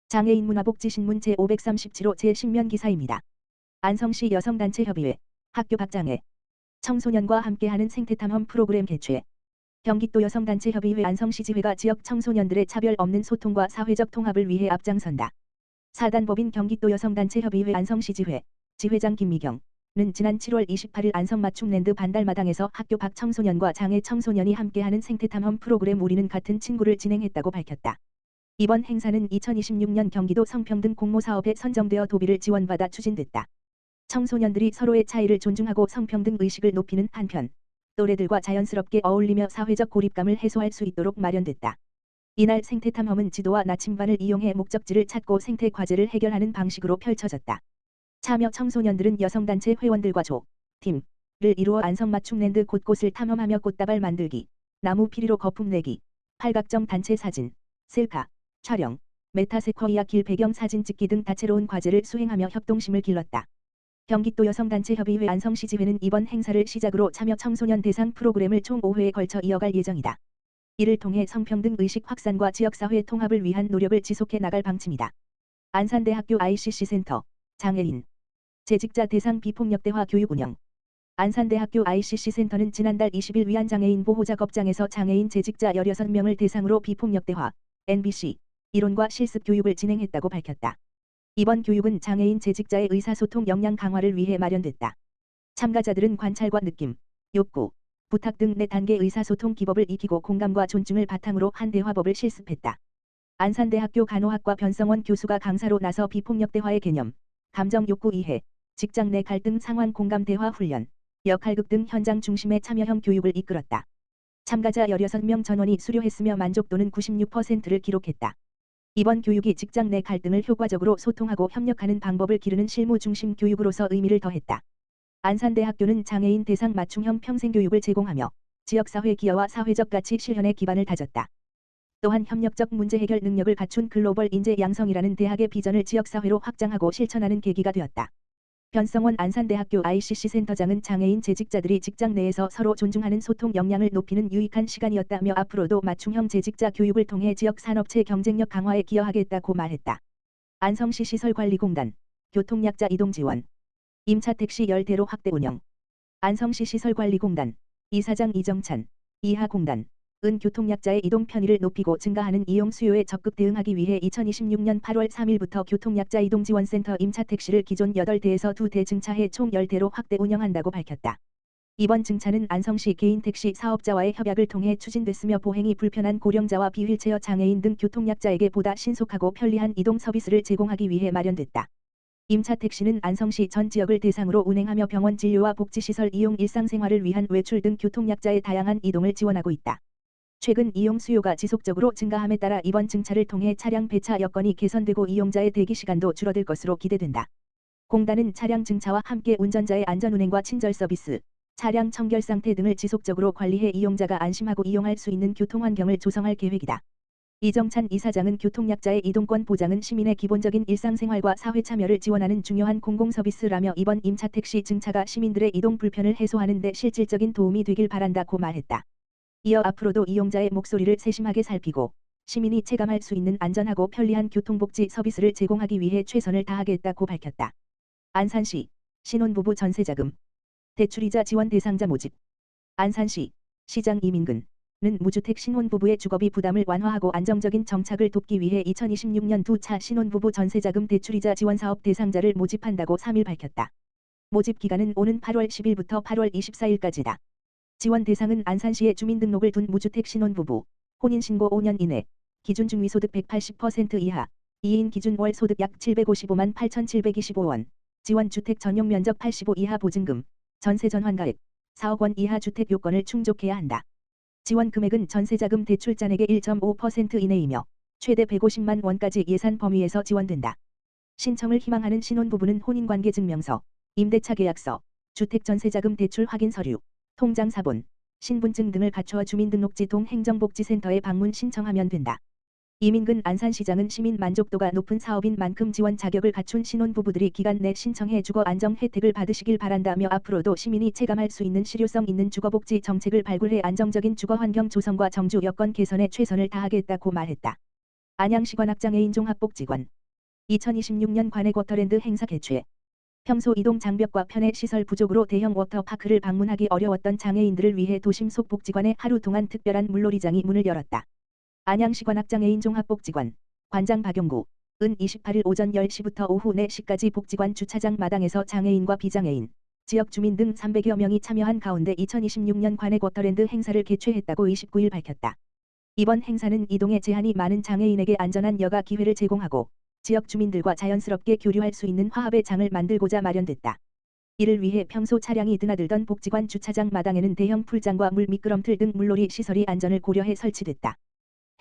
장애인 문화복지신문 제537호 제10면 기사입니다. 안성시 여성단체협의회, 학교 박장애, 청소년과 함께하는 생태탐험 프로그램 개최. 경기도 여성단체협의회 안성시지회가 지역 청소년들의 차별 없는 소통과 사회적 통합을 위해 앞장선다. 사단법인 경기도 여성단체협의회 안성시지회, 지회장 김미경는 지난 7월 28일 안성맞춤랜드 반달마당에서 학교 밖 청소년과 장애 청소년이 함께하는 생태탐험 프로그램 우리는 같은 친구를 진행했다고 밝혔다. 이번 행사는 2026년 경기도 성평등 공모사업에 선정되어 도비를 지원받아 추진됐다. 청소년들이 서로의 차이를 존중하고 성평등 의식을 높이는 한편 또래들과 자연스럽게 어울리며 사회적 고립감을 해소할 수 있도록 마련됐다. 이날 생태탐험은 지도와 나침반을 이용해 목적지를 찾고 생태 과제를 해결하는 방식으로 펼쳐졌다. 참여 청소년들은 여성단체 회원들과 조, 팀을 이루어 안성맞춤랜드 곳곳을 탐험하며 꽃다발 만들기, 나무 피리로 거품 내기, 팔각정 단체 사진, 셀카, 촬영, 메타세쿼이아 길 배경 사진 찍기 등 다채로운 과제를 수행하며 협동심을 길렀다. 경기도 여성단체협의회 안성시지회는 이번 행사를 시작으로 참여 청소년 대상 프로그램을 총 5회에 걸쳐 이어갈 예정이다. 이를 통해 성평등 의식 확산과 지역사회 통합을 위한 노력을 지속해 나갈 방침이다. 안산대학교 ICC센터, 장애인, 재직자 대상 비폭력대화 교육 운영. 안산대학교 ICC센터는 지난달 20일 위안장애인 보호작업장에서 장애인 재직자 16명을 대상으로 비폭력대화, NBC, 이론과 실습 교육을 진행했다고 밝혔다. 이번 교육은 장애인 재직자의 의사소통 역량 강화를 위해 마련됐다. 참가자들은 관찰과 느낌, 욕구, 부탁 등 4단계 의사소통 기법을 익히고 공감과 존중을 바탕으로 한 대화법을 실습했다. 안산대학교 간호학과 변성원 교수가 강사로 나서 비폭력 대화의 개념, 감정 욕구 이해, 직장 내 갈등 상황 공감 대화 훈련, 역할극 등 현장 중심의 참여형 교육을 이끌었다. 참가자 16명 전원이 수료했으며 만족도는 96%를 기록했다. 이번 교육이 직장 내 갈등을 효과적으로 소통하고 협력하는 방법을 기르는 실무 중심 교육으로서 의미를 더했다. 안산대학교는 장애인 대상 맞춤형 평생교육을 제공하며 지역사회 기여와 사회적 가치 실현의 기반을 다졌다. 또한 협력적 문제 해결 능력을 갖춘 글로벌 인재 양성이라는 대학의 비전을 지역사회로 확장하고 실천하는 계기가 되었다. 변성원 안산대학교 ICC센터장은 장애인 재직자들이 직장 내에서 서로 존중하는 소통 역량을 높이는 유익한 시간이었다며 앞으로도 맞춤형 재직자 교육을 통해 지역 산업체 경쟁력 강화에 기여하겠다고 말했다. 안성시 시설관리공단, 교통약자 이동지원, 임차택시 10대로 확대 운영. 안성시 시설관리공단, 이사장 이정찬, 이하공단, 은 교통약자의 이동 편의를 높이고 증가하는 이용 수요에 적극 대응하기 위해 2026년 8월 3일부터 교통약자 이동지원센터 임차택시를 기존 8대에서 2대 증차해 총 10대로 확대 운영한다고 밝혔다. 이번 증차는 안성시 개인택시 사업자와의 협약을 통해 추진됐으며 보행이 불편한 고령자와 비휠체어 장애인 등 교통약자에게 보다 신속하고 편리한 이동 서비스를 제공하기 위해 마련됐다. 임차택시는 안성시 전 지역을 대상으로 운행하며 병원 진료와 복지시설 이용 일상생활을 위한 외출 등 교통약자의 다양한 이동을 지원하고 있다. 최근 이용 수요가 지속적으로 증가함에 따라 이번 증차를 통해 차량 배차 여건이 개선되고 이용자의 대기 시간도 줄어들 것으로 기대된다. 공단은 차량 증차와 함께 운전자의 안전운행과 친절 서비스, 차량 청결 상태 등을 지속적으로 관리해 이용자가 안심하고 이용할 수 있는 교통환경을 조성할 계획이다. 이정찬 이사장은 교통약자의 이동권 보장은 시민의 기본적인 일상생활과 사회 참여를 지원하는 중요한 공공서비스라며 이번 임차택시 증차가 시민들의 이동 불편을 해소하는 데 실질적인 도움이 되길 바란다고 말했다. 이어 앞으로도 이용자의 목소리를 세심하게 살피고 시민이 체감할 수 있는 안전하고 편리한 교통복지 서비스를 제공하기 위해 최선을 다하겠다고 밝혔다. 안산시 신혼부부 전세자금 대출이자 지원 대상자 모집. 안산시 시장 이민근은 무주택 신혼부부의 주거비 부담을 완화하고 안정적인 정착을 돕기 위해 2026년 2차 신혼부부 전세자금 대출이자 지원사업 대상자를 모집한다고 3일 밝혔다. 모집 기간은 오는 8월 10일부터 8월 24일까지다. 지원 대상은 안산시에 주민등록을 둔 무주택 신혼부부, 혼인신고 5년 이내, 기준 중위소득 180% 이하, 2인 기준 월 소득 약 755만 8,725원, 지원 주택 전용 면적 85 이하 보증금, 전세 전환가액, 4억 원 이하 주택 요건을 충족해야 한다. 지원 금액은 전세자금 대출 잔액의 1.5% 이내이며 최대 150만 원까지 예산 범위에서 지원된다. 신청을 희망하는 신혼부부는 혼인관계 증명서, 임대차 계약서, 주택 전세자금 대출 확인 서류, 통장 사본, 신분증 등을 갖춰 주민등록지 동행정복지센터에 방문 신청하면 된다. 이민근 안산시장은 시민 만족도가 높은 사업인 만큼 지원 자격을 갖춘 신혼부부들이 기간 내 신청해 주거 안정 혜택을 받으시길 바란다며 앞으로도 시민이 체감할 수 있는 실효성 있는 주거복지 정책을 발굴해 안정적인 주거 환경 조성과 정주 여건 개선에 최선을 다하겠다고 말했다. 안양시 관악장애인 종합복지관 2026년 관악 워터랜드 행사 개최. 평소 이동 장벽과 편의 시설 부족으로 대형 워터파크를 방문하기 어려웠던 장애인들을 위해 도심 속 복지관에 하루 동안 특별한 물놀이장이 문을 열었다. 안양시 관악장애인 종합복지관 관장 박용구 은 28일 오전 10시부터 오후 4시까지 복지관 주차장 마당에서 장애인과 비장애인, 지역 주민 등 300여 명이 참여한 가운데 2026년 관악 워터랜드 행사를 개최했다고 29일 밝혔다. 이번 행사는 이동에 제한이 많은 장애인에게 안전한 여가 기회를 제공하고 지역 주민들과 자연스럽게 교류할 수 있는 화합의 장을 만들고자 마련됐다. 이를 위해 평소 차량이 드나들던 복지관 주차장 마당에는 대형 풀장과 물 미끄럼틀 등 물놀이 시설이 안전을 고려해 설치됐다.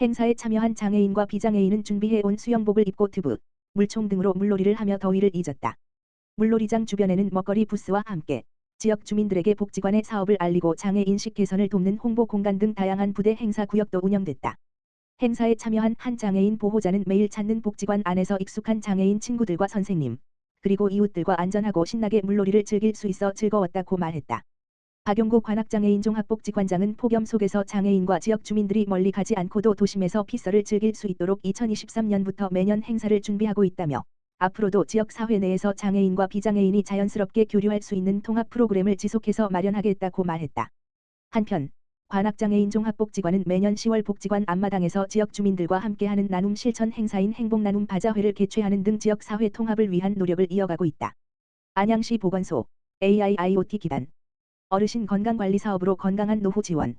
행사에 참여한 장애인과 비장애인은 준비해온 수영복을 입고 튜브, 물총 등으로 물놀이를 하며 더위를 잊었다. 물놀이장 주변에는 먹거리 부스와 함께 지역 주민들에게 복지관의 사업을 알리고 장애인식 개선을 돕는 홍보 공간 등 다양한 부대 행사 구역도 운영됐다. 행사에 참여한 한 장애인 보호자는 매일 찾는 복지관 안에서 익숙한 장애인 친구들과 선생님, 그리고 이웃들과 안전하고 신나게 물놀이를 즐길 수 있어 즐거웠다고 말했다. 박용구 관악장애인 종합복지관장은 폭염 속에서 장애인과 지역 주민들이 멀리 가지 않고도 도심에서 피서를 즐길 수 있도록 2023년부터 매년 행사를 준비하고 있다며 앞으로도 지역 사회 내에서 장애인과 비장애인이 자연스럽게 교류할 수 있는 통합 프로그램을 지속해서 마련하겠다고 말했다. 한편 관악장애인 종합복지관은 매년 10월 복지관 앞마당에서 지역 주민들과 함께하는 나눔 실천 행사인 행복나눔 바자회를 개최하는 등 지역 사회 통합을 위한 노력을 이어가고 있다. 안양시 보건소 AIIoT 기반 어르신 건강관리 사업으로 건강한 노후 지원.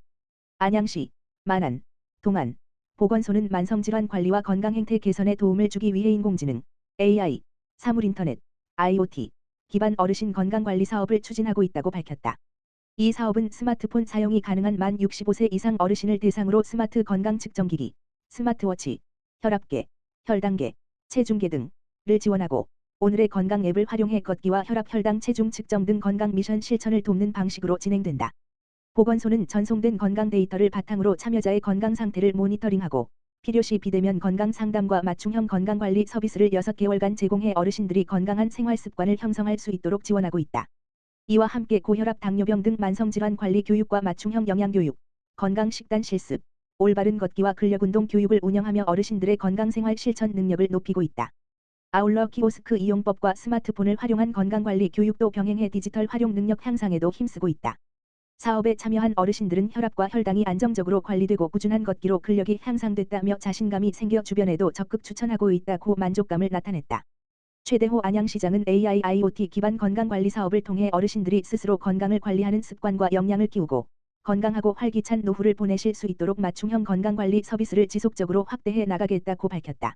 안양시, 만안, 동안 보건소는 만성질환 관리와 건강행태 개선에 도움을 주기 위해 인공지능, AI, 사물인터넷, IoT 기반 어르신 건강관리 사업을 추진하고 있다고 밝혔다. 이 사업은 스마트폰 사용이 가능한 만 65세 이상 어르신을 대상으로 스마트 건강 측정기기, 스마트워치, 혈압계, 혈당계, 체중계 등을 지원하고 오늘의 건강 앱을 활용해 걷기와 혈압, 혈당, 체중 측정 등 건강 미션 실천을 돕는 방식으로 진행된다. 보건소는 전송된 건강 데이터를 바탕으로 참여자의 건강 상태를 모니터링하고 필요시 비대면 건강 상담과 맞춤형 건강관리 서비스를 6개월간 제공해 어르신들이 건강한 생활 습관을 형성할 수 있도록 지원하고 있다. 이와 함께 고혈압, 당뇨병 등 만성질환 관리 교육과 맞춤형 영양교육, 건강식단 실습, 올바른 걷기와 근력운동 교육을 운영하며 어르신들의 건강생활 실천 능력을 높이고 있다. 아울러 키오스크 이용법과 스마트폰을 활용한 건강관리 교육도 병행해 디지털 활용 능력 향상에도 힘쓰고 있다. 사업에 참여한 어르신들은 혈압과 혈당이 안정적으로 관리되고 꾸준한 걷기로 근력이 향상됐다며 자신감이 생겨 주변에도 적극 추천하고 있다고 만족감을 나타냈다. 최대호 안양시장은 AIIoT 기반 건강관리 사업을 통해 어르신들이 스스로 건강을 관리하는 습관과 역량을 키우고 건강하고 활기찬 노후를 보내실 수 있도록 맞춤형 건강관리 서비스를 지속적으로 확대해 나가겠다고 밝혔다.